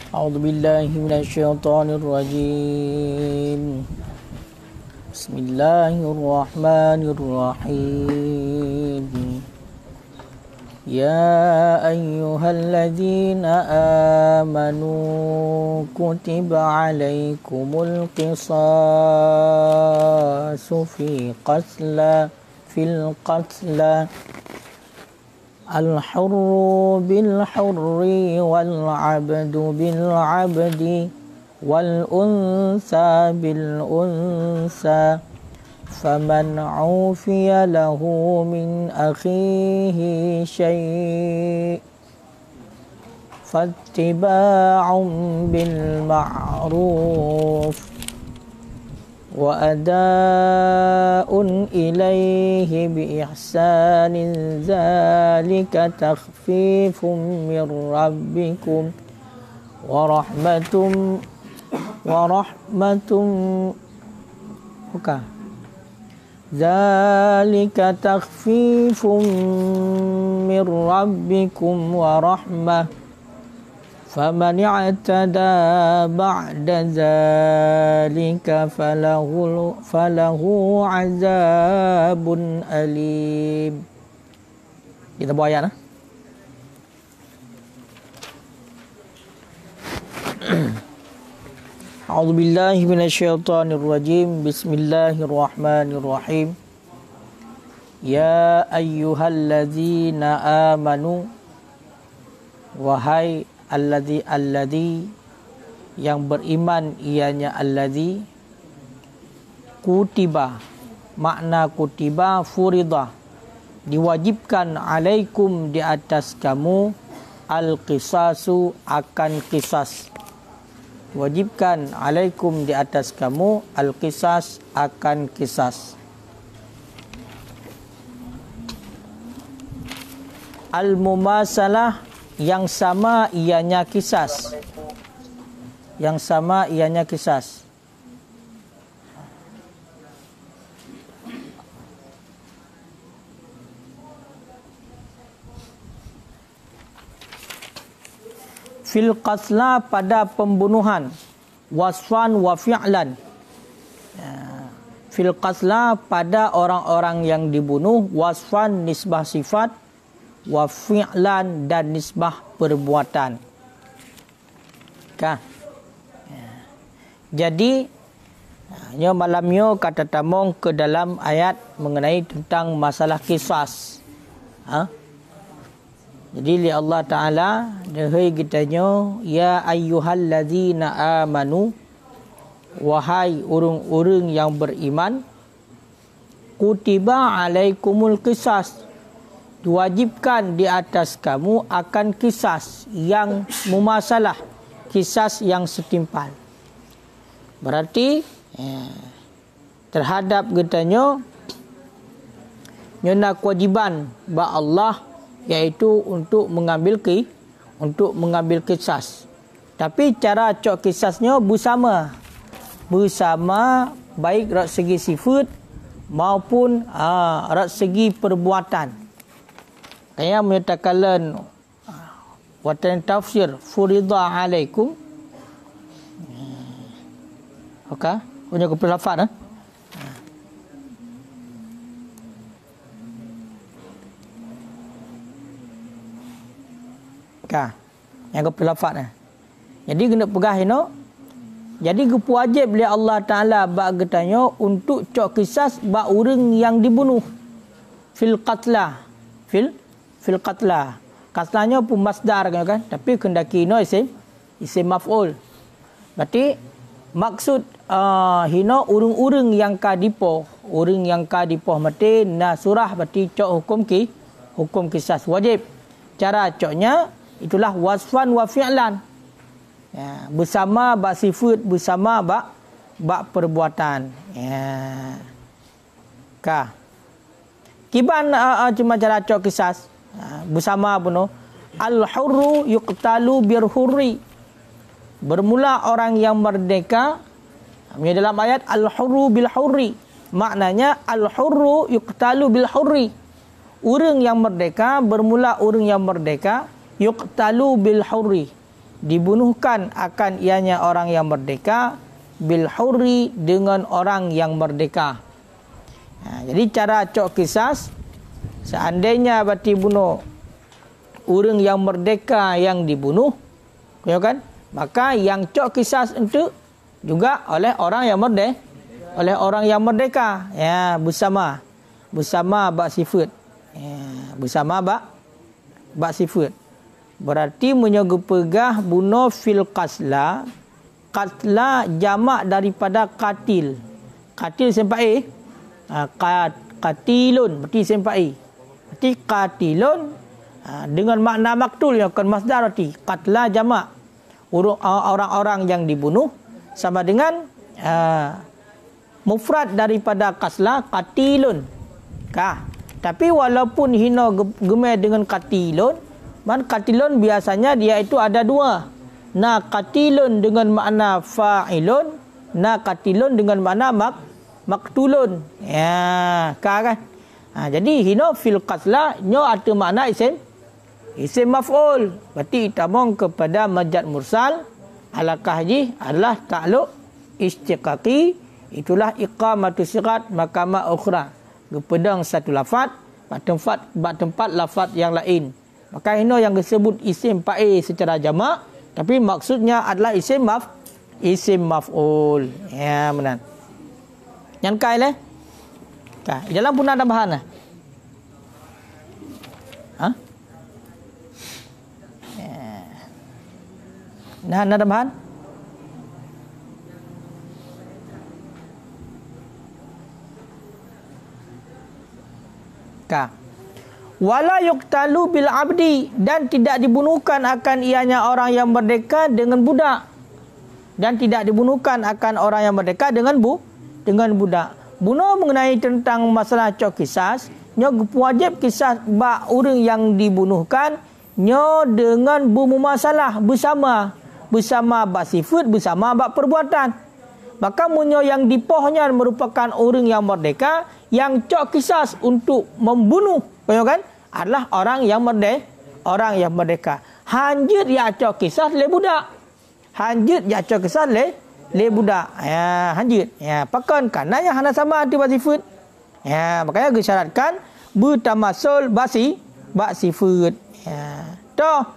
أعوذ بالله من الشيطان الرجيم بسم الله الرحمن الرحيم يا أيها الذين آمنوا كتب عليكم القصاص في القتلى الحر بالحر والعبد بالعبد والأنثى بالأنثى فمن عوفي له من أخيه شيء فاتباع بالمعروف وأداء إليه بإحسان ذلك تخفيف من ربكم ورحمة ذلك تخفيف من ربكم ورحمة فمن اعتدى بعد ذلك فله عذاب أليم. Kita bawa ayat. A'udzu billahi minasyaitonir rajim. Bismillahirrahmanirrahim. Ya ayyuhalladzina amanu, wahai alladzi yang beriman, ianya alladzi kutiba, makna kutiba furida, diwajibkan, alaikum, di atas kamu, al-qisasu, akan qisas. Wajibkan, alaikum, di atas kamu, al-qisas, akan qisas. Al-mumasalah, yang sama ianya qisas. Yang sama ianya qisas. Fil qatla, pada pembunuhan, wasfan wa fi'lan. Fil qatla, pada orang-orang yang dibunuh, wasfan, nisbah sifat, wa fi'lan, dan nisbah perbuatan. Jadi malamnya kata tamong ke dalam ayat mengenai tentang masalah qisas. Jadi li Allah Ta'ala dahai kitanya, ya ayyuhalladzina amanu, wahai urang-urang yang beriman, kutiba alaikumul qisas, diwajibkan di atas kamu akan qisas yang mumasalah, qisas yang setimpal. Berarti terhadap kitanya nyona kewajiban ba Allah, iaitu untuk mengambil qisas. Tapi cara cok qisasnya bersama baik dari segi sifat maupun dari segi perbuatan. Saya menyatakan watan tafsir furida alaikum. Okey, punya kepelafaz yang kepelafaz. Jadi kena pegah ini. Jadi wajib oleh Allah Ta'ala bak getanya untuk cok kisas bak orang yang dibunuh. Fil qatla. Fil qatla. Qatlanya pun masdar kan. Tapi kendaki no isim maf'ul. Berarti maksud hina urang-urang yang kadipoh. Orang yang kadipoh mati nasurah, berarti cok hukum kisas wajib. Cara coknya itulah wasfan wa fi'lan. Bersama bak sifat, bersama bak perbuatan. Kiban cuma cara cok kisas. Bersama bunuh. Al-hurru yuqtalu birhurri. Bermula orang yang merdeka. Dalam ayat al-hurru bil hurri. Maknanya al-hurru yuqtalu bil hurri. Orang yang merdeka, bermula orang yang merdeka, yuqtalu bil hurri. dibunuhkan akan ianya orang yang merdeka bil hurri dengan orang yang merdeka. Jadi cara cok kisas, seandainya bati bunuh orang yang merdeka yang dibunuh, ya kan? Maka yang cok kisas itu juga oleh orang yang merdeka, ya, bersama bak sifat, ya, bersama bak sifat. Berarti menyegepegah bunuh fil qasla. Qatla jamak daripada qatil. Qatil sempai qatilun berarti sempai. Berarti qatilun dengan makna maktul yang akan masdar arti. Qatla jamak orang-orang yang dibunuh sama dengan mufrad daripada qasla qatilun. Tapi walaupun hina gemar dengan qatilun, qatilun biasanya dia itu ada dua. Qatilun dengan makna fa'ilun, qatilun dengan makna maktulun. Ya, kan? Jadi hina fil qasla nyo ada makna isim maf'ul. Berarti itamong kepada majad mursal alakah ji adalah ta'alluq istiqaqi, itulah iqamatu sigat makamah ukhra. Gepedang satu lafaz bak tempat lafaz yang lain. Maka hina yang disebut isim fa'il secara jamak, tapi maksudnya adalah isim maf'ul. Ya, benar. Yang kai leh. Dalam pun ada bahan. Nah, ada bahan? Wala yuqtalu bil abdi, dan tidak dibunuhkan akan ianya orang yang merdeka dengan budak. Dan tidak dibunuhkan akan orang yang merdeka dengan budak. Bunuh mengenai tentang masalah cok kisas, nyo wajib kisas bak orang yang dibunuhkan nyo dengan bermumasalah bersama bak sifat, bersama bak perbuatan. Maka munyo yang dipohnya merupakan orang yang merdeka, yang cok kisas untuk membunuh, kan? Adalah orang yang merdeka. Hanjit ya cok kisas le budak. Hanjit ya cok kisas le budak. Ya, hanjit. Ya, pakan kananya hana sama anti basifut. Ya, makanya disyaratkan bertamasul bak sifat. Ya. Toh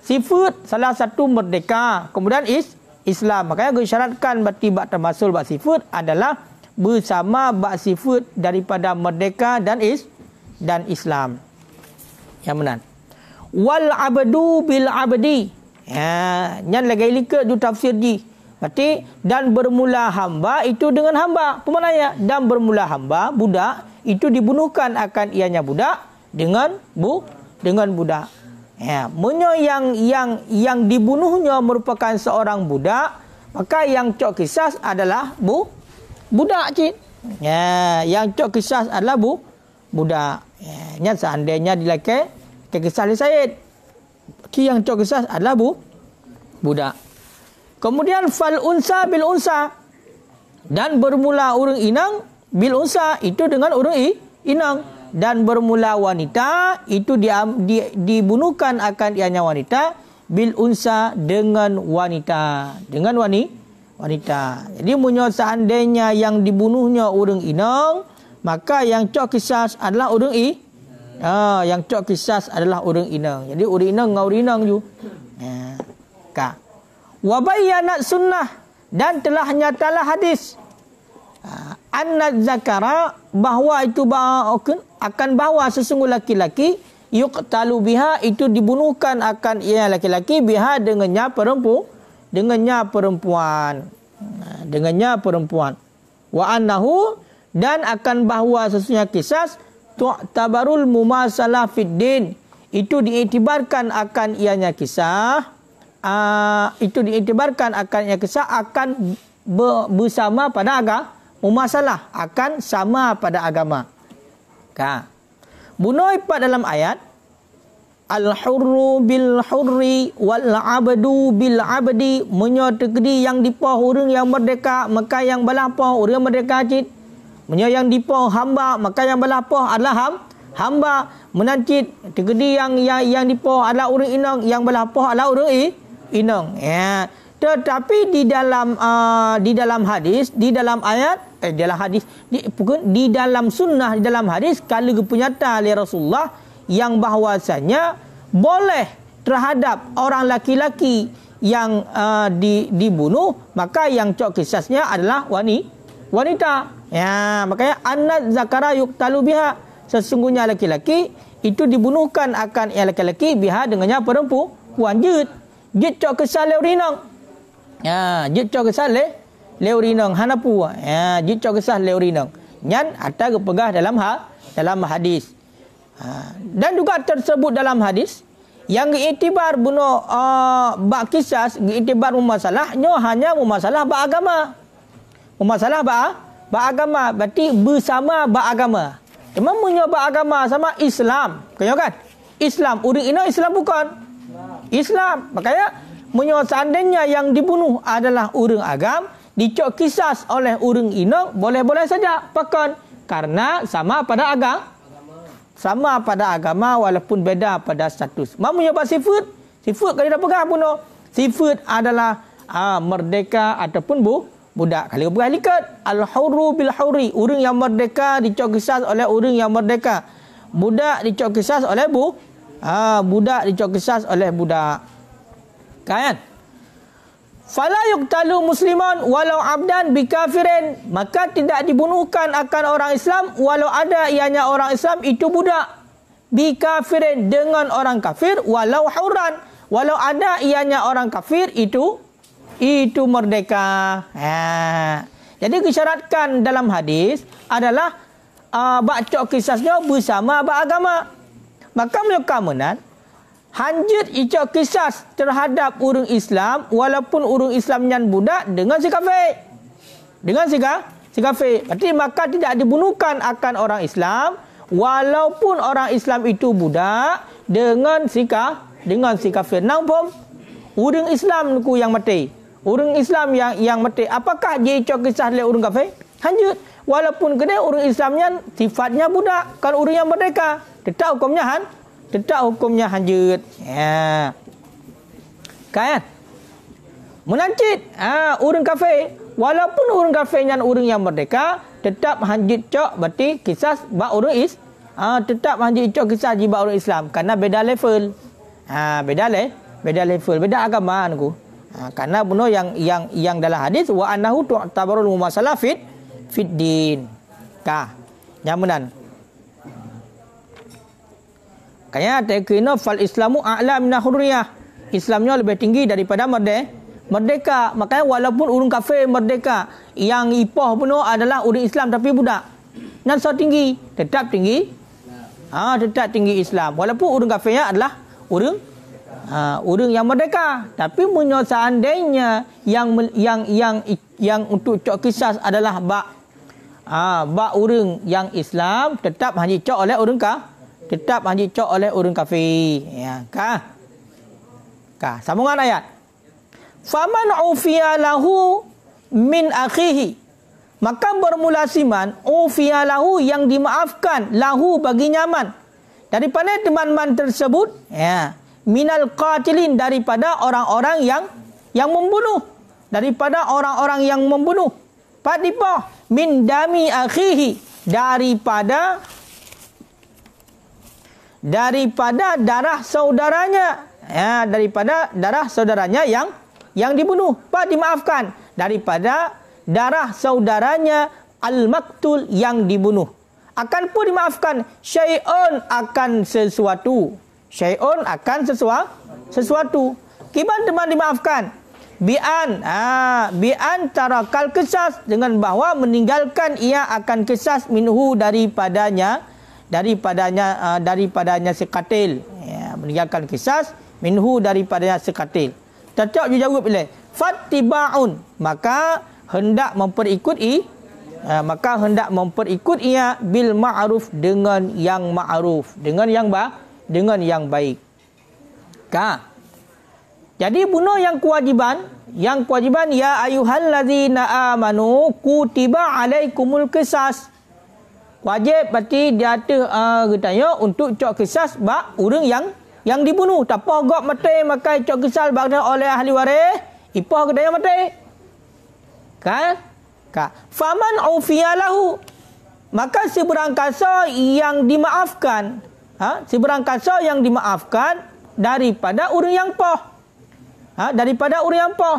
sifat salah satu merdeka, kemudian Islam. Makanya disyaratkan berarti bak tamasul bak sifat adalah bersama bak sifat daripada merdeka dan Islam. Yang benar. Wal abdu bil abdi. Ya, nyan lagi lika du tafsir di. Berarti dan bermula hamba itu dengan hamba. Pemananya dan bermula hamba budak itu dibunuhkan akan ianya budak dengan budak. Ya, menyo yang dibunuhnya merupakan seorang budak, maka yang cok kisas adalah budak cik. Ya, yang cok kisas adalah budak. Ya, seandainya dilakai ke kisah Said, yang cok kisas adalah budak. Kemudian fal unsa bil unsa, dan bermula orang inang bil unsa itu dengan orang inang, dan bermula wanita itu dibunuhkan akan ianya wanita bil unsa dengan wanita. Jadi munyo seandainya yang dibunuhnya orang inang, maka yang cok kisas adalah orang yang cok kisas adalah orang inang. Jadi orang inang ngau inang ju. Wa bayyana sunnah, dan telah nyatalah hadis anna zakara, bahwa itu akan bahwa sesungguh laki-laki yuqtalu biha itu dibunuhkan akan ia laki-laki biha dengannya perempuan. Wa annahu, dan akan bahwa sesungguhnya kisas tu'tabarul mumasalah fid din, itu diiktibarkan akan ianya kisah, akan bersama pada mumasalah, akan sama pada agama. Bunuh ipat dalam ayat al-hurru bil hurri wal abdu bil abdi, menyotekdi yang dipoh orang yang merdeka, maka yang balah poh orang merdeka cit. Menyo yang dipoh hamba, maka yang balah poh adalah hamba. Menancit tegedi yang dipoh adalah orang inang, yang balah poh adalah orang inong. Ya. Tetapi di dalam hadis, di dalam ayat, dalam hadis, di dalam sunnah, di dalam hadis, kalau kepunyata oleh Rasulullah yang bahawasanya boleh terhadap orang laki-laki yang dibunuh, maka yang cok kisasnya adalah wanita. Ya, makanya annaz zakara yuqtalu biha. Sesungguhnya laki-laki itu dibunuhkan akan yang laki-laki biha dengannya perempuan. Jit cok kisah leurinong. Ya, jit cok kisah leurinong hanapu. Ya, jit cok kisah leurinong. Nyan ada kepegah dalam hadis. Dan juga tersebut dalam hadis yang iktibar bunuh bak kisas, iktibar masalahnya hanya masalah bak agama. Masalah bak agama berarti bersama bak agama. Memang punya bak agama sama Islam. Kau kan? Islam, orang ini Islam bukan? Islam. Makanya menyo seandainya yang dibunuh adalah orang agam, dicok kisas oleh orang ini boleh-boleh saja. Pakan karena sama pada agama. Sama pada agama walaupun beda pada status. Mamunya apa sifat? Sifat kalau dah pegang bunuh. Sifat adalah merdeka ataupun budak. Kalau pegang likat al-hurru bil hurri, orang yang merdeka dicok kisas oleh orang yang merdeka. Budak dicok kisas oleh budak dicok kisas oleh budak. Kan? Fala yuqtalu musliman walau abdan bikafirin, maka tidak dibunuhkan akan orang Islam walau ada ianya orang Islam itu budak, bikafirin dengan orang kafir, walau hurran, walau ada ianya orang kafir itu merdeka. Jadi disyaratkan dalam hadis adalah bacok kisasnya bersama beragama. Maka menurut hanjut icok kisas terhadap orang Islam walaupun orang Islam yang budak dengan si kafir. Dengan si kafir. Berarti maka tidak dibunuhkan akan orang Islam walaupun orang Islam itu budak dengan si kafir. Nampak? Orang Islam ku yang mati. Orang Islam yang mati. Apakah dia icok kisas oleh orang kafir? Hanjut. Walaupun kena orang Islamnya sifatnya budak. Kan orang yang merdeka. Tetap hukumnya hanjut. Ya. Kan? Menancit. Orang kafir. Walaupun orang kafir dan orang yang merdeka, tetap hanjut cok berarti kisah bak orang tetap hanjut cok kisah di bak orang Islam. Karena beda level. Beda level. Beda agama aku. Karena bunuh yang dalam hadis wa annahu tu'tabarul mumasalah fit din. Nyamanan. Kaya tekino fal Islamu a'la min hurriyah. Islamnya lebih tinggi daripada merdeka. Makanya walaupun orang kafir merdeka, yang ipoh penuh adalah orang Islam tapi budak. Dan so tinggi, tetap tinggi. Tetap tinggi Islam. Walaupun orang kafirnya adalah orang yang merdeka. Tapi menyo seandainya yang untuk cok kisas adalah bak orang yang Islam, tetap hanya cok oleh orang tetap hanya cok oleh orang kafir. Ya, sambungan ayat. Faman ufiya lahu min akhihi, maka bermula siman ufiya lahu yang dimaafkan lahu bagi nyaman daripada teman-teman tersebut, ya, minal qatilin daripada orang-orang yang membunuh, daripada orang-orang yang membunuh. Padipah min dami akhihi daripada darah saudaranya, ya, daripada darah saudaranya yang dibunuh, dimaafkan daripada darah saudaranya al-maktul yang dibunuh. Akan pun dimaafkan syai'un akan sesuatu. Syai'un akan sesuatu. Kiban teman dimaafkan bi'an tarakal kisas, dengan bahawa meninggalkan ia akan kisas minhu daripadanya sekatil, ya, meninggalkan kisas minhu daripadanya sekatil. Tetap dijawab oleh fattiba'un, maka hendak memperikut ia bil ma'ruf, dengan yang ma'ruf, dengan yang baik. Jadi bunuh yang kewajiban ya ayyuhallazina amanu kutiba alaikumul qisas. Wajib berarti dia ada katanya untuk cok kisas bak orang yang dibunuh. Tak apa gok mati makai cok kisah oleh ahli waris. Ipah kedaya mati. Kan? Faman ufiyalahu. Maka si berangkasa yang dimaafkan. Si berangkasa yang dimaafkan daripada orang yang poh. Daripada orang yang poh.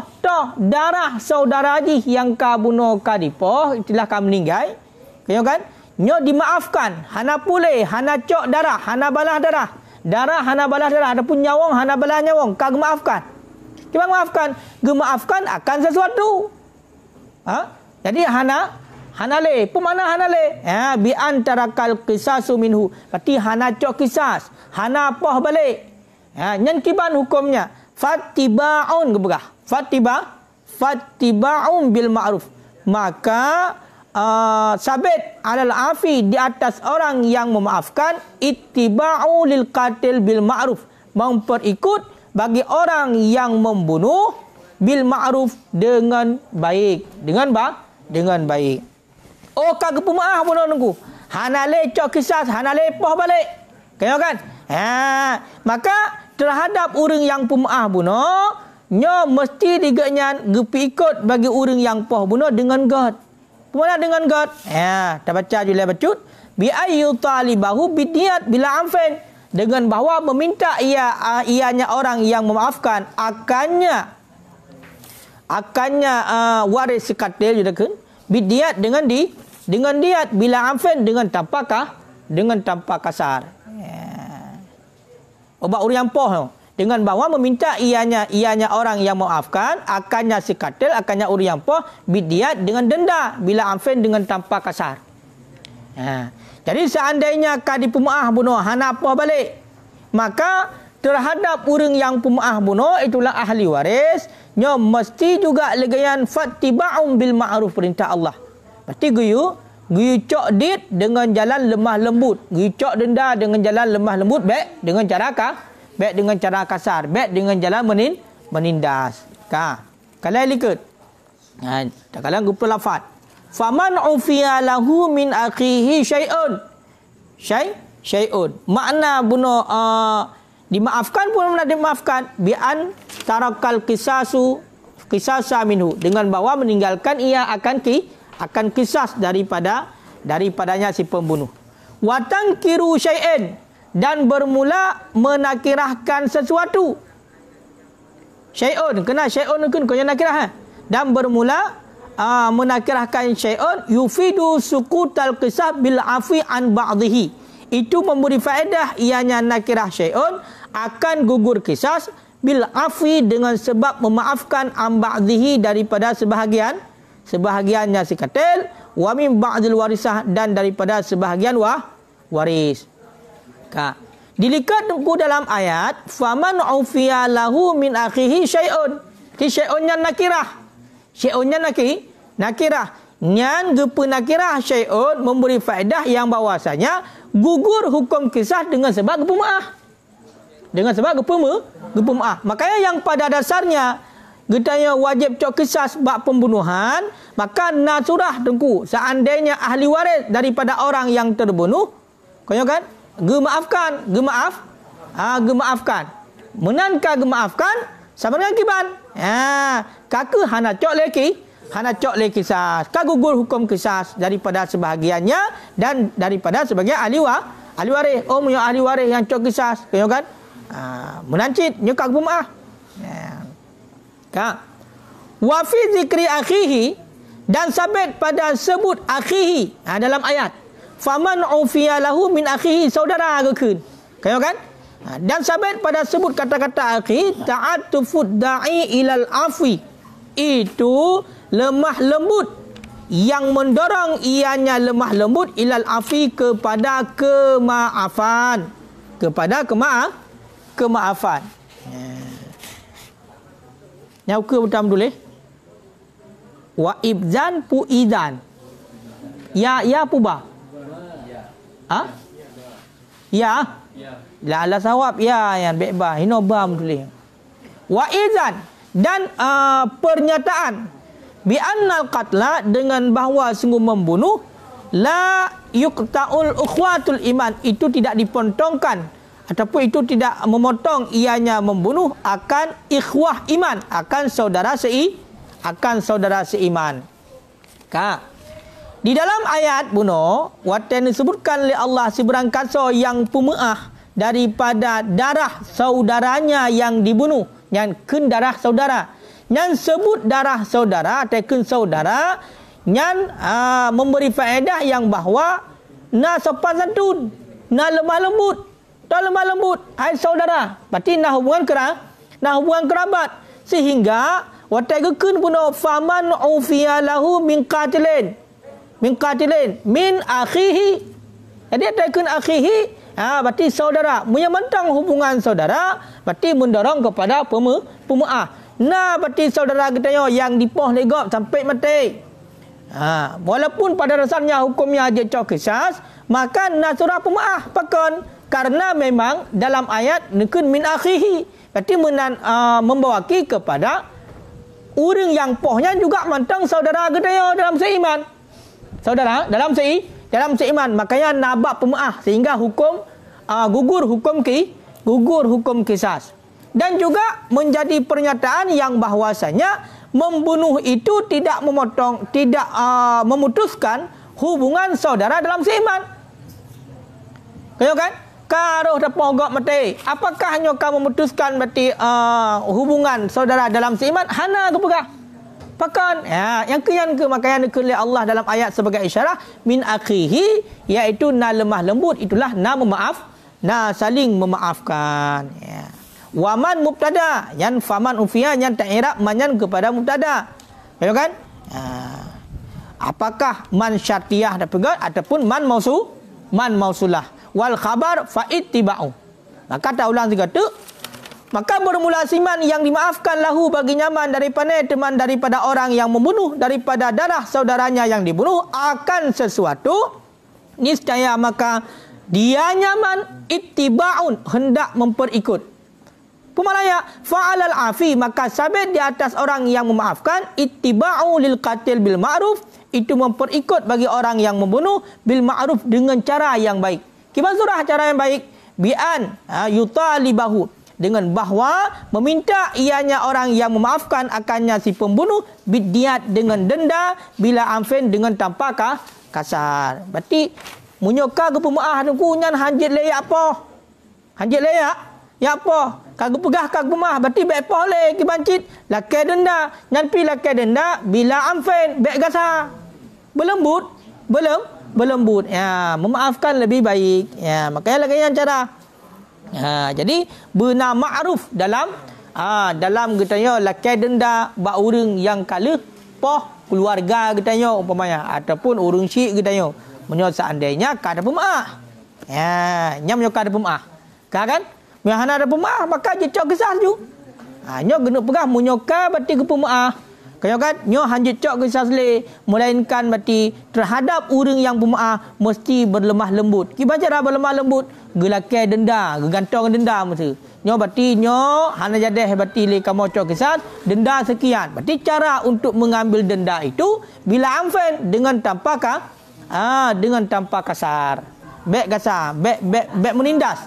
Darah saudara haji yang ka bunuh ka dipoh. Itulah ka meninggal. Kaya kan? Nyo dimaafkan. Hana pulih. Hana cok darah. Hana balah darah. Darah hana balah darah. Adapun nyawang hana balah nyawang. Ka gemaafkan. Kita maafkan. Gemaafkan akan sesuatu. Jadi hana le. Pemana hana le? Bi antara kal qisasu minhu. Berarti hana cok kisas. Hana poh balik. Nyan kiban hukumnya. Fattiba'un keberah. Fattiba'un bil ma'ruf. Maka sabit alal afi di atas orang yang memaafkan, ittiba'u lil qatil bil ma'ruf, memperikut bagi orang yang membunuh bil ma'ruf dengan baik, dengan baik. Oh kagak pemaaf pun nunggu. Hanale cok kisah, hanale poh balik. Kaya kan? Maka terhadap orang yang pemaaf bunuh, nyo mesti diganyan gepi ikut bagi orang yang poh bunuh dengan god. Mana dengan God? Tak baca juga bacut. Bi ayyu talibahu bidiyat bila amfen. Dengan bahawa meminta ianya orang yang memaafkan akannya waris sekatil juga kan? Bidiyat dengan diat bila amfen dengan tanpa kasar. Obat orang yang poh dengan bahawa meminta ianya orang yang memaafkan akannya si katil, akannya orang yang poh bidiat dengan denda bila amfen dengan tanpa kasar. Jadi seandainya kadi pemaaf bunuh hana poh balik, maka terhadap orang yang pemaaf bunuh itulah ahli waris, nyo mesti juga legayan fattiba'um bil ma'ruf, perintah Allah. Berarti guyu cok dit dengan jalan lemah lembut, guyu cok denda dengan jalan lemah lembut, baik dengan cara kasar, baik dengan jalan menindas. Kalau likut. Kalau gupa lafaz. Faman ufiya lahu min akhihi syai'un. Syai'un. Makna bunuh dimaafkan pun mana dimaafkan bi an tarakal qisasa minhu, dengan bahawa meninggalkan ia akan kisas daripadanya si pembunuh. Wa tankiru syai'in, dan bermula menakirahkan sesuatu. Syai'un, kena syai'un kun kau yang nakirah. Dan bermula menakirahkan syai'un yufidu sukutal qisas bil afi an ba'dhihi. Itu memberi faedah ianya nakirah syai'un akan gugur kisas bil afi dengan sebab memaafkan an ba'dhihi daripada sebahagiannya si katil, wa min ba'dil warisah, dan daripada sebahagian waris. Dilikat dalam ayat faman ufiya lahu min akhihi syai'un. Ti syai'unnya nakirah. Syai'unnya nakirah. Nyan gepe nakirah syai'un memberi faedah yang bahwasanya gugur hukum kisah dengan sebab gepemaah. Dengan sebab gepemaah. Makanya yang pada dasarnya getanya wajib cok kisah bab pembunuhan, maka nasurah tengku seandainya ahli waris daripada orang yang terbunuh, kau kan? Gemaafkan. Menanka gemaafkan sama dengan kiban. Kaka hana cok leki kisah. Kagugur hukum kisah daripada sebahagiannya dan daripada sebahagian ahli waris. Punya ahli waris yang cok kisah, kau kan? Menancit nyukak gemaaf. Wa fi zikri akhihi, dan sabit pada sebut akhihi dalam ayat. Faman ufiya lahu min akhihi, saudara agakun. Kaya kan? Dan sabit pada sebut kata-kata akhi, ta'atufud da'i ilal afwi. Itu lemah lembut yang mendorong ianya lemah lembut ilal afi kepada kemaafan. Kemaafan. Yang ke pertama dulu. Wa ibzan pu idan. Ya pubah. Ya. La sawab ya yang bebas hino bam tulis. Wa izan, dan pernyataan bi annal qatla, dengan bahawa sungguh membunuh la yuqta'ul ukhwatul iman, itu tidak dipontongkan ataupun itu tidak memotong ianya membunuh akan ikhwah iman, akan saudara seiman. Di dalam ayat bunuh, watan disebutkan oleh Allah seberang kasa yang pemaaf daripada darah saudaranya yang dibunuh, yang ken darah saudara. Yang sebut darah saudara atau ken saudara, yang memberi faedah yang bahawa na sopan santun, na lemah lembut, hai saudara. Berarti na hubungan kerabat. Sehingga watai gekun puno faman ufiya lahu min qatilin min akhihi. Jadi ataikun akhihi, berarti saudara. Menyamantang hubungan saudara, berarti mendorong kepada pemaaf. Nah, berarti saudara kita yang dipoh legop sampai mati. Walaupun pada dasarnya hukumnya jecok kisas, maka nasurah pemaaf pakon. Karena memang dalam ayat nekun min akhihi, berarti membawaki kepada orang yang pohnya juga mantang saudara gedaya dalam seiman. Saudara dalam seiman, makanya nabak pemaaf sehingga hukum gugur hukum kisas. Dan juga menjadi pernyataan yang bahwasanya membunuh itu tidak memutuskan hubungan saudara dalam seiman. Kaya kan? Karuh dapat gok mati. Apakah hanya kamu memutuskan berarti hubungan saudara dalam seiman? Hana ke pegah? Pakan. Yang ke makanya dikelihat Allah dalam ayat sebagai isyarat min akhihi, iaitu na lemah lembut, itulah na memaaf, na saling memaafkan. Waman mubtada, yang faman ufiya, yang ta'irab manyan kepada mubtada. Kaya kan? Apakah man syartiyah dapat gok ataupun man mausulah. Wal khabar fa'ittiba'u. Maka tak ulang tiga tu. Maka bermula siman yang dimaafkan lahu bagi nyaman daripada teman daripada orang yang membunuh daripada darah saudaranya yang dibunuh akan sesuatu niscaya maka dia nyaman ittiba'un, hendak memperikut. Pemalaya fa'alal afi, maka sabit di atas orang yang memaafkan ittiba'u lil qatil bil ma'ruf, itu memperikut bagi orang yang membunuh bil ma'ruf dengan cara yang baik. Gimana surah cara yang baik? Bi'an yutalibahu, dengan bahawa meminta ianya orang yang memaafkan akannya si pembunuh bidiat dengan denda bila amfen dengan tanpa kasar. Berarti munyoka ke pemaaf tu nyan hanjit leyak apa? Hanjit leyak ya apa? Kagak pegah kagak pemaaf berarti baik apa le ki bancit lakai denda nyan pi lakai denda bila amfen baik kasar. Berlembut memaafkan lebih baik. Makanya lagi yang cara. Jadi benar ma'ruf dalam katanya lakai denda bak urang yang kala poh keluarga katanya umpamanya ataupun urang syik katanya. Menyo seandainya kada pemaaf. Nyam yo kada pemaaf. Kan? Menghana ada pemaaf maka jecok kisah ju. Nyo gena pegah munyoka berarti ke pemaaf. Kaya kan nyo hanjit cok kisah le, melainkan berarti terhadap orang yang pemaaf mesti berlemah lembut. Ki baca dah berlemah lembut, gelakai denda, gantong denda mesti. Nyo berarti nyo hana jadah berarti le kamu cok kisah denda sekian. Berarti cara untuk mengambil denda itu bila amfen dengan tanpa kasar. Bek kasar, bek menindas.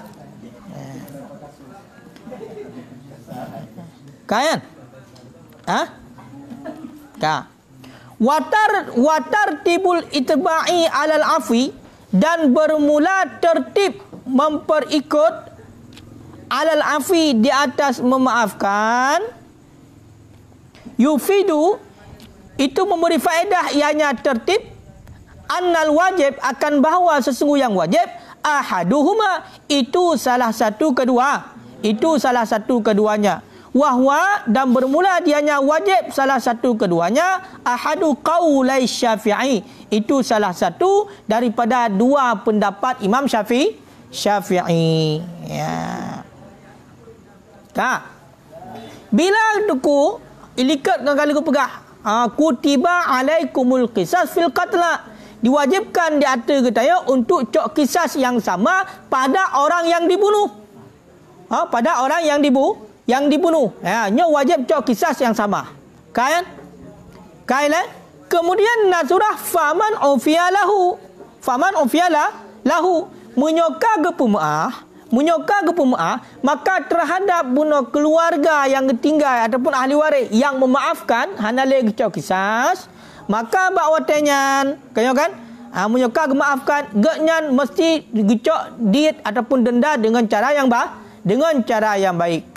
Kan? Watar tibul itba'i alal afi, dan bermula tertib memperikut alal afi di atas memaafkan, yufidu itu memberi faedah ianya tertib annal wajib akan bahawa sesungguhnya yang wajib ahaduhuma itu salah satu keduanya. Wahwa, dan bermula dianya wajib salah satu keduanya ahadu qaulai Syafi'i, itu salah satu daripada dua pendapat Imam Syafi'i. Bila tuku ilikat kali ku pegah kutiba alaikumul qisas fil qatla, diwajibkan di atas kita untuk cok kisas yang sama pada orang yang dibunuh. Pada orang yang dibunuh. Nyo wajib cok kisas yang sama. Kan? Kemudian surah faman ufiya lahu. Menyoka ke pemaaf Menyokar ke pemaaf, maka terhadap bunuh keluarga yang tinggal ataupun ahli waris yang memaafkan hanale gecok kisas, maka bawatenyan kaya kan menyokar ke maafkan genyan mesti gecok diet ataupun denda dengan cara yang baik.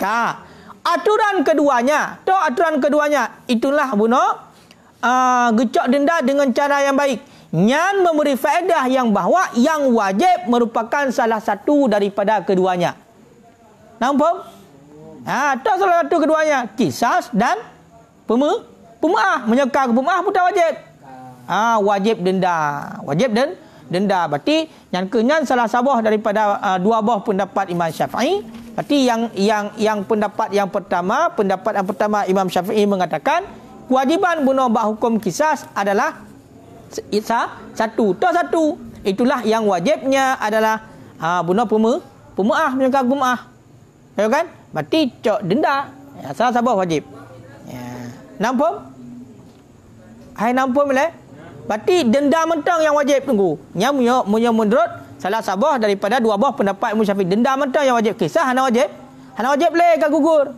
Aturan keduanya itulah bunuh gecok denda dengan cara yang baik. Nyan memberi faedah yang bahawa yang wajib merupakan salah satu daripada keduanya. Nampak? Tak salah satu keduanya. Kisas dan pemaaf. Menyekar ke pemaaf pun tak wajib. Wajib denda. Denda. Berarti yang kenyan salah sabah daripada dua buah pendapat Imam Syafi'i. Berarti yang pendapat yang pertama Imam Syafi'i mengatakan kewajiban bunuh bak hukum kisas adalah satu. Itulah yang wajibnya adalah bunuh pemaaf, menyekar pemaaf. Ya kan? Berarti cok denda. Salah sabah wajib. Nampak? Hai nampak boleh? Berarti denda mentang yang wajib tunggu. Yang menurut salah sabah daripada dua buah pendapat Imam Syafi'i. Denda mentang yang wajib. Kisah hana wajib. Hana wajib boleh ke gugur.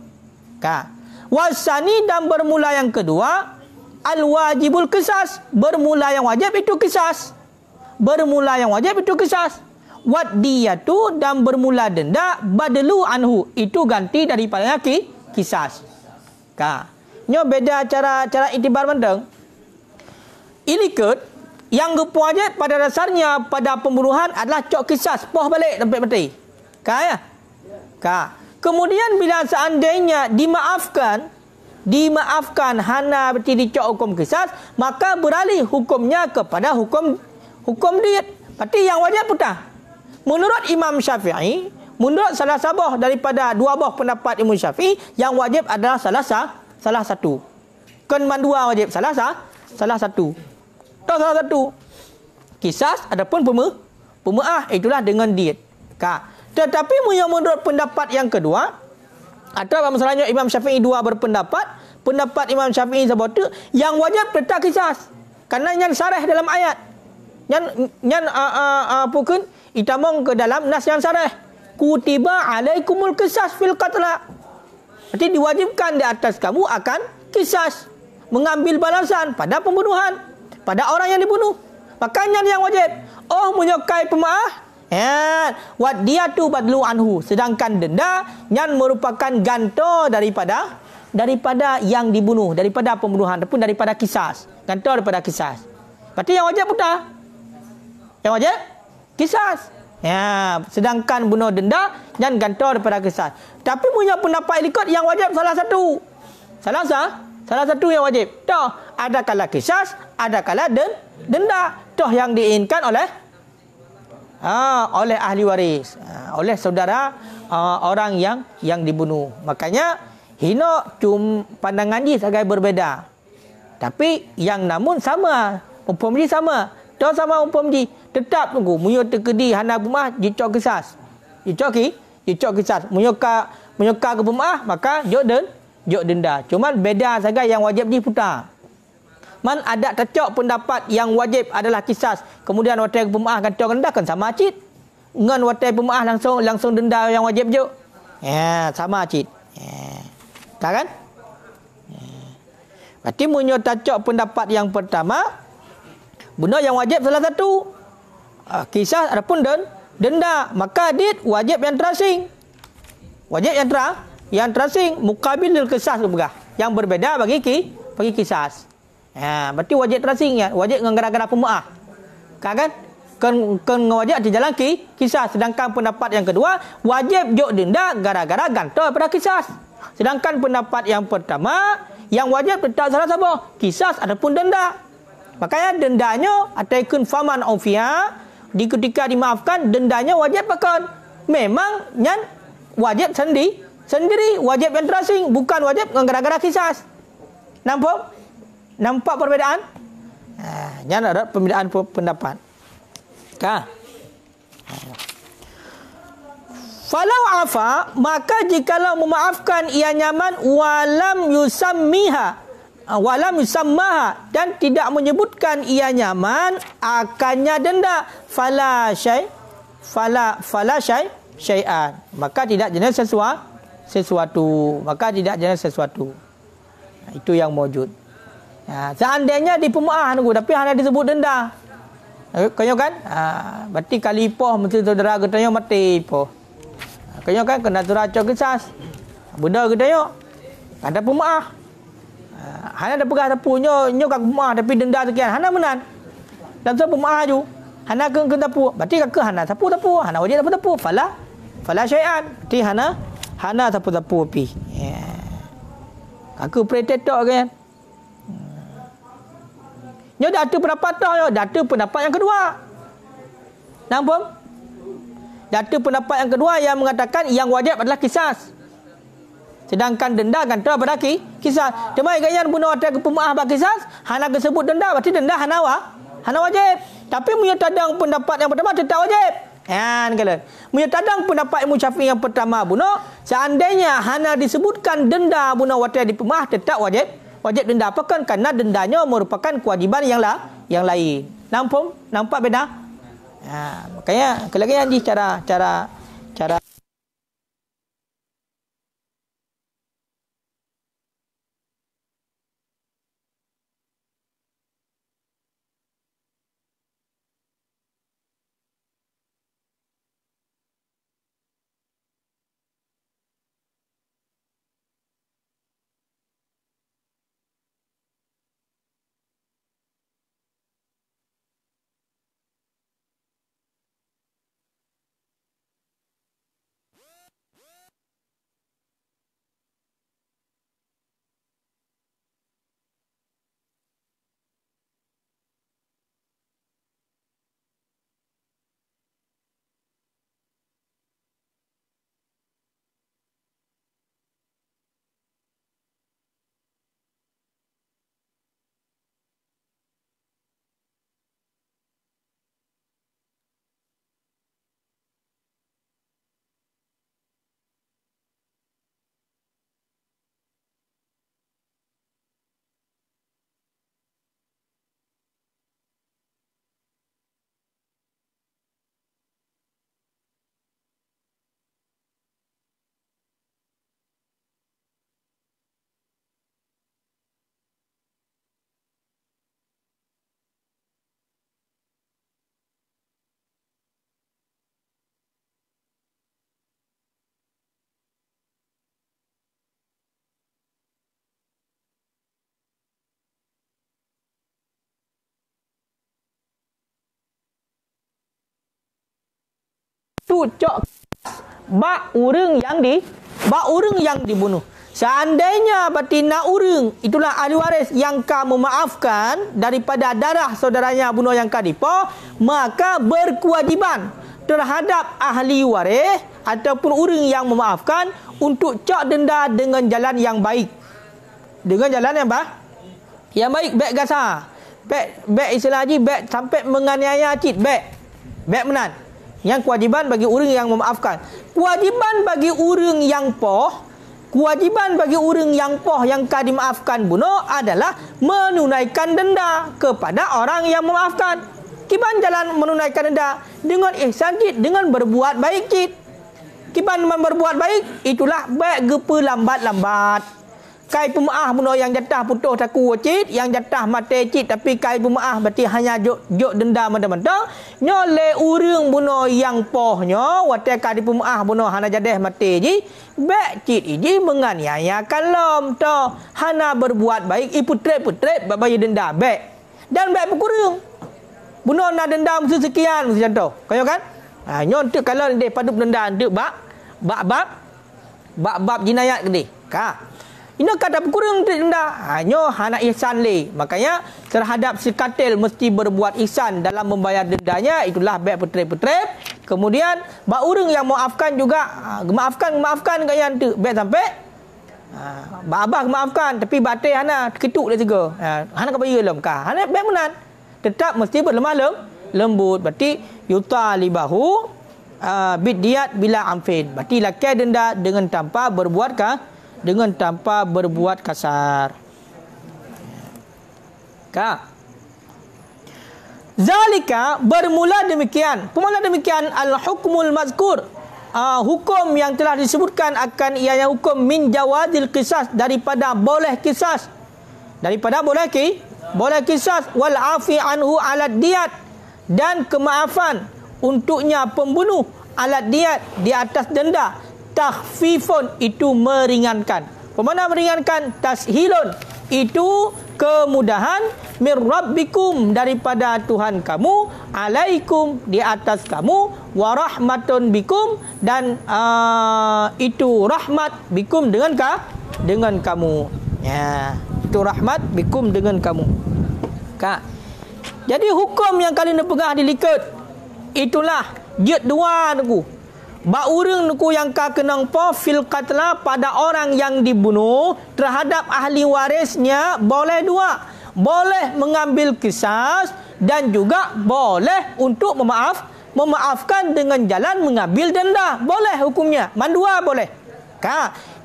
Wasani dan bermula yang kedua al-wajibul qisas. Bermula yang wajib itu qisas. Wadiyatu dan bermula denda badlu anhu. Itu ganti daripada qisas. Nyo beda cara itibar menteng. Ini yang wajib pada dasarnya pada pembunuhan adalah cok qisas. Poh balik sampai mati. Kemudian bila seandainya dimaafkan hana berarti dicok hukum qisas, maka beralih hukumnya kepada hukum diat. Berarti yang wajib putah. Menurut Imam Syafi'i, menurut salah sabah daripada dua buah pendapat Imam Syafi'i, yang wajib adalah salah satu. Kan mandua wajib salah satu. Tak salah satu. Qisas adapun pemaaf itulah dengan diat. Tetapi menurut pendapat yang kedua, atau masalahnya Imam Syafi'i dua berpendapat. Pendapat Imam Syafi'i sebab itu yang wajib tetap qisas. Karena yang sarah dalam ayat. Yang pukun itamong ke dalam nas yang sarah. Kutiba alaikumul qisas fil qatla. Berarti diwajibkan di atas kamu akan qisas. Mengambil balasan pada pembunuhan. Pada orang yang dibunuh. Makanya yang wajib. Menyukai pemaaf. Wadiyatu badlu anhu. Sedangkan denda yang merupakan ganto daripada yang dibunuh, daripada pembunuhan ataupun daripada qisas. Ganto daripada qisas. Berarti yang wajib putah. Yang wajib qisas. Sedangkan bunuh denda yang ganto daripada qisas. Tapi punya pendapat ikut yang wajib salah satu. Salah satu yang wajib. Toh ada kala qisas, ada kala denda. Toh yang diinginkan oleh ahli waris, oleh saudara orang yang dibunuh. Makanya hino pandangan ji sebagai berbeza. Tapi yang namun sama, hukum ji sama. Tahu sama hukum ji, tetap tunggu munyo terkedi hana pemaaf dicok qisas. Dicok qisas. Menyokar ke pemaaf maka jok denda. Cuma beda saja yang wajib ji putar. Man ada tercok pendapat yang wajib adalah qisas. Kemudian watai pemaaf gantung denda kan sama cit. Ngan watai pemaaf langsung denda yang wajib je. Sama cit. Kan? Berarti munyo tercok pendapat yang pertama, benda yang wajib salah satu. Qisas adapun denda, maka dit wajib yang terasing. Wajib yang terasing muqabil qisas juga. Yang berbeda bagi qisas. Berarti wajib terasingnya, wajib gara-gara pemaaf. Kan wajib di jalan qisas. Sedangkan pendapat yang kedua, wajib jok denda gara-gara gantung pada qisas. Sedangkan pendapat yang pertama, yang wajib tetap salah sabah, qisas ataupun denda. Makanya dendanya ataikun faman aufia, di ketika dimaafkan dendanya wajib pakan. Memang yang wajib sendiri, wajib yang terasing, bukan wajib gara-gara qisas. Nampak perbedaan? Yang ada perbedaan pendapat. Falau afa, maka jikalau memaafkan ia nyaman walam yusammaha dan tidak menyebutkan ia nyaman akannya denda. Fala syai syai'an, maka tidak jenis sesuatu. Maka tidak jenis sesuatu. Itu yang wujud. Seandainya di pemaah tu tapi hanya disebut denda. Kau kan? Berarti kali poh mesti saudara katanya mati poh. Kau kan kena teraca kisas. Benda katanya ada pemaah. Hanya ada pegah tapu nyo kak pemaah tapi denda sekian. Hana menan. Dan tu pemaah ju. Hana kena tapu. Berarti kak hana tapu. Hana wajib tapu. Fala syai'an. Berarti hana tapu pi. Aku predator kan. Nyo data pendapat dah, data pendapat yang kedua. Nampak? Data pendapat yang kedua yang mengatakan yang wajib adalah kisas. Sedangkan denda kan tu pada kisas. Cuma gaya bunuh ada pemaaf bak kisas, hana disebut denda, berarti denda hana wajib. Tapi punya tadang pendapat yang pertama tetap wajib. Kan kalian. Punya tadang pendapat Imam Syafi'i yang pertama bunuh, seandainya hana disebutkan denda bunuh wajib di pemaaf tetap wajib denda. Apakah? Karena dendanya merupakan kewajiban yang lain. Nampak beda? Makanya kelagi ni cara tu cok bak urang yang dibunuh. Seandainya betina urang itulah ahli waris yang ka memaafkan daripada darah saudaranya bunuh yang ka dipo, maka berkewajiban terhadap ahli waris ataupun urang yang memaafkan untuk cok denda dengan jalan yang baik. Dengan jalan yang baik, baik gasa. Baik istilah haji, baik sampai menganiaya cit, baik menan. Yang kewajiban bagi orang yang memaafkan. Kewajiban bagi orang yang yang ka dimaafkan bunuh adalah menunaikan denda kepada orang yang memaafkan. Kiban jalan menunaikan denda dengan ihsan cit, dengan berbuat baik cit. Kiban berbuat baik itulah baik gepe lambat-lambat. Kai pemaah bunuh yang jatah putus taku cit, yang jatah mati cit, tapi kai pemaah berarti hanya jok denda mentang-mentang. Nyo le urang bunuh yang pohnya wate ka di pemaah bunuh hana jadeh mati ji, bek cit iji menganiayakan lom to, hana berbuat baik putre bayar denda bek. Dan bek berkurang. Bunuh nak denda mesti sekian mesti contoh. Kau kan? Nyo untuk kalau dia padup denda untuk bab jinayat gede. Ka. Ini kata berkurang denda. Hanya hana ihsan le. Makanya terhadap si katil mesti berbuat ihsan dalam membayar dendanya. Itulah baik putre. Kemudian bak urang yang maafkan juga maafkan kat yang tu. Baik sampai bak abah maafkan tapi batin hana ketuk dia juga. Hana ka bayar lem ka. Hana baik menan. Tetap mesti berlemah lembut. Berarti yuta libahu bidiat bila amfin. Berarti lakai denda dengan tanpa berbuat kasar. Zalika bermula demikian. Pemula demikian al-hukmul mazkur. hukum yang telah disebutkan akan ianya hukum min jawadil qisas, daripada boleh qisas, daripada boleh qisas, wal afi anhu alat diat, dan kemaafan untuknya pembunuh alat diat di atas denda. Takhfifun itu meringankan. Bagaimana meringankan? Tashilun itu kemudahan, min rabbikum daripada Tuhan kamu, alaikum di atas kamu, wa rahmatun bikum dan itu rahmat bikum dengan kamu. Ya, itu rahmat bikum dengan kamu. Jadi hukum yang kalian pegah dilikat itulah jid dua tu. Ba urang nuku yang ka kenang po fil qatla pada orang yang dibunuh terhadap ahli warisnya boleh dua. Boleh mengambil kisas dan juga boleh untuk memaafkan dengan jalan mengambil denda. Boleh hukumnya. Mandua boleh.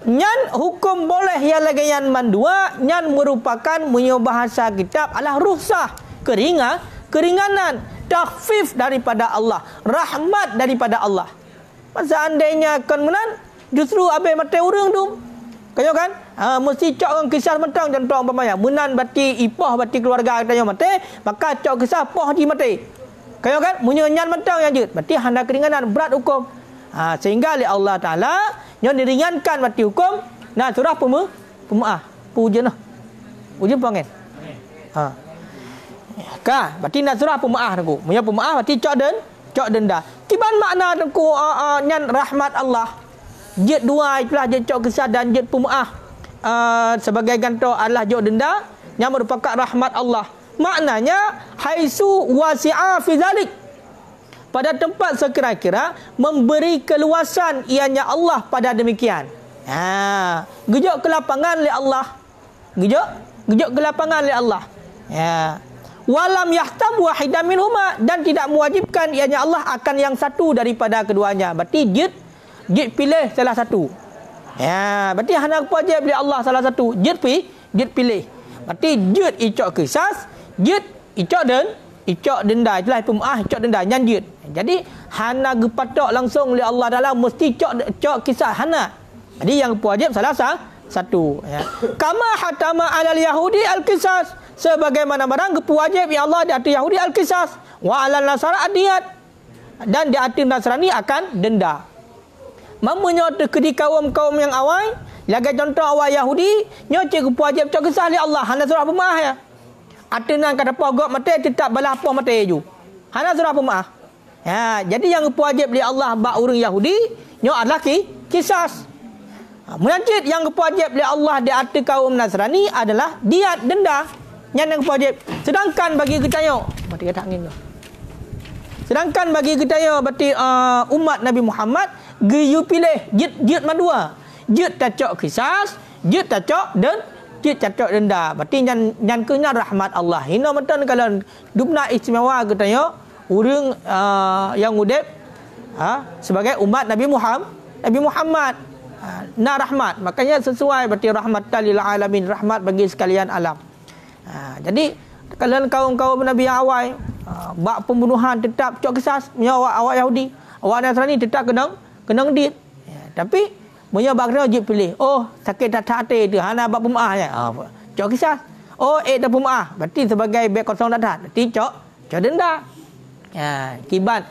Nyan hukum boleh yang lagi yang mandua, nyan merupakan bahasa kitab adalah rukhsah, keringanan, takhfif daripada Allah, rahmat daripada Allah. Seandainya kan menan justru abai mati urang tu. Kayo kan? Mesti cok orang kisah mentang contoh umpamanya. Menan bati ipah bati keluarga katanya mati, maka cok kisah poh di mati. Kayo kan? Munyanyan mentang yang jut. Berarti handa keringanan berat hukum. Sehingga oleh Allah Taala yang diringankan bati hukum. Nah surah pemaaf. Pujen lah. Pujen panggil. Berarti nak surah pemaaf aku. Munya pemaaf berarti cok denda. Kiban makna aku nyan rahmat Allah. Jid dua itulah jid cok kisah dan jid pemaaf. Sebagai ganto adalah jok denda yang merupakan rahmat Allah. Maknanya haisu wasi'a fi zalik. Pada tempat sekira-kira memberi keluasan ianya Allah pada demikian. Gejok ke lapangan oleh Allah. Gejok ke lapangan oleh Allah. Walam yahtam wahidan minhuma, dan tidak mewajibkan ianya Allah akan yang satu daripada keduanya. Berarti jid pilih salah satu. Berarti hanya wajib oleh Allah salah satu. Jid pilih. Berarti jid icok kisas, jid icok denda. Itulah pemaaf icok denda nyan jid. Jadi hana gepatok langsung oleh Allah dalam mesti cok kisah hana. Jadi yang wajib salah satu. Kama hatama alal yahudi al kisas, sebagaimana barang wajib ya Allah di atas Yahudi al-qisas, wa alal nasara adiyat, dan di atas Nasrani akan denda. Mamanya kedi kaum yang awal, lagi contoh awal Yahudi, nyoce wajib cok kisah li Allah, hana surah pemaaf ya. Atenan kata pogok mati tetap balah apa mati ju. Hana surah pemaaf. Jadi yang wajib li Allah ba urang Yahudi, nyo adalah kisas. Munajid yang wajib li Allah di atas kaum Nasrani adalah diat denda. Yang wajib. Sedangkan bagi kita yo, mati kata angin tu. Sedangkan bagi kita yo berarti umat Nabi Muhammad geyu pilih jid mandua. Jid tacok kisas, jid tacok dan jid tacok denda. Berarti yang kena rahmat Allah. Hina mentan kalau dubna istimewa kita yo urang yang udip sebagai umat Nabi Muhammad. Na rahmat. Makanya sesuai berarti rahmatan lil alamin, rahmat bagi sekalian alam. Jadi kalian kaum-kaum Nabi yang awal bak pembunuhan tetap cok kisas, punya awak Yahudi, awak Nasrani tetap kenang dit. Tapi punya bak wajib pilih. Oh, sakit tak hati tu hana bak pemaaf ya. Cok kisas. Oh, dak pemaaf. Berarti sebagai bek kosong dak. Berarti cok denda. Kibar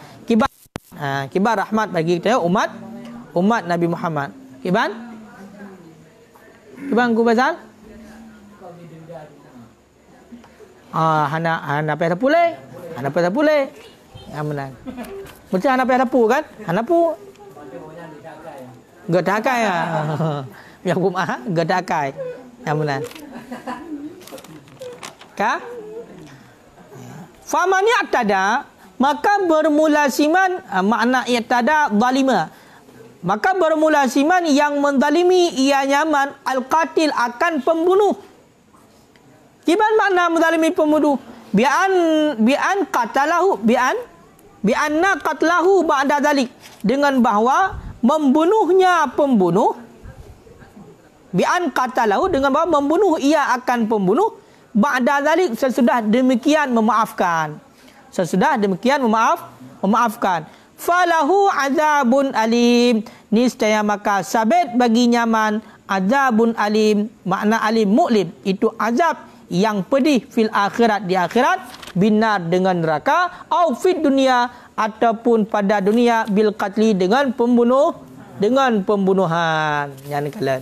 rahmat bagi kita umat Nabi Muhammad. Kiban ku pasal hana payah tapuleh. Yang menang. Mesti hana payah tapu kan? Hana pu. Gedakai ya. Yang pemaaf gedakai. Yang menang. Famani atada, maka bermula siman makna i'tada zalima. Maka bermula siman yang menzalimi ia nyaman al-qatil akan pembunuh. Kiban makna menzalimi pembunuh? Bi'an qatalahu bi'anna qatlahu ba'da zalik, dengan bahawa membunuhnya pembunuh. Bi'an qatalahu, dengan bahawa membunuh ia akan pembunuh ba'da zalik, sesudah demikian memaafkan. Memaafkan. falahu azabun alim. Niscaya maka sabit bagi nyaman azabun alim, makna alim mu'lim, itu azab yang pedih fil akhirat, di akhirat, binar dengan neraka, au fid dunia, ataupun pada dunia, bil qatli dengan pembunuhan. Yang kalian.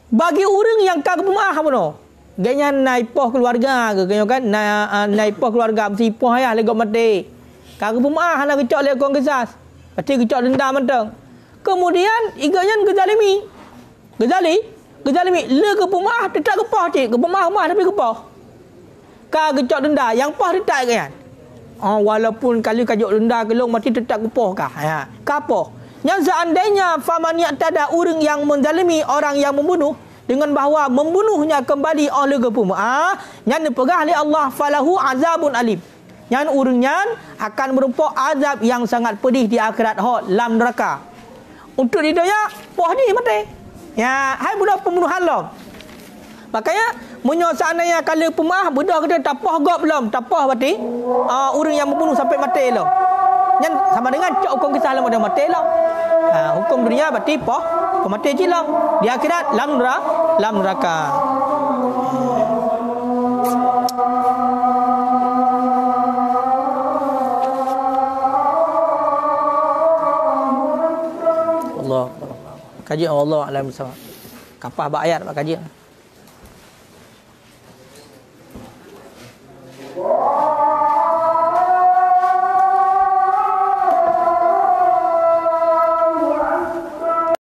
Bagi orang yang kagak pemaaf apa no? Gaya naipoh keluarga ke kan? Naipoh keluarga mesti poh ayah legok mati. Kagak pemaaf nak kecok le kong kesas. Pasti kecok dendam mentang. Kemudian iganya gezalimi. Gezalimi le ke pemaaf tetap kepoh cik. Ke pemaaf mah tapi kepoh. Kagak kecok denda yang poh tetap kan? Oh, walaupun kali kajok denda kelong mati tetap kepoh kah? Ya, kapoh. Yang seandainya faman ya'tada orang yang menzalimi orang yang membunuh dengan bahawa membunuhnya kembali oleh pemaaf, yang dipegah oleh Allah, falahu azabun alim. Yang orangnya akan merupakan azab yang sangat pedih di akhirat lam neraka. Untuk didaya poh ni mati. Ya, hai budak pembunuhan lo. Makanya munyo seandainya kalau pemaaf budak kata tak poh gop belum, tak poh berarti orang yang membunuh sampai mati lo. Yang sama dengan cok hukum kisah lam ada mati lo. Hukum dunia berarti poh mati jilang. Di akhirat lam neraka. Allah. Kaji Allah alam sama. Kapah ayat pak kaji.